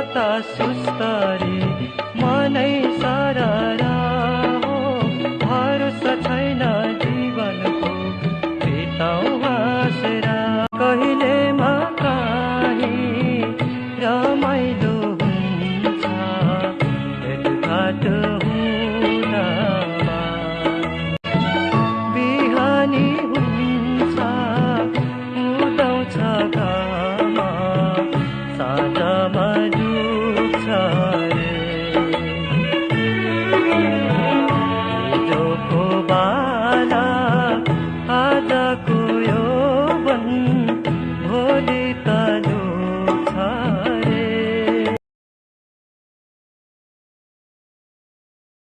कता सुस्तरी मनै सररा हो भरोसा छैन जीवनको बिताउ हाँसेर कहिले काहीँ रमाइलो हुन्छ भेटघाट हुँदामा बिहानी हुन्छ उदाउँछ घाम साँझमा डुब्छ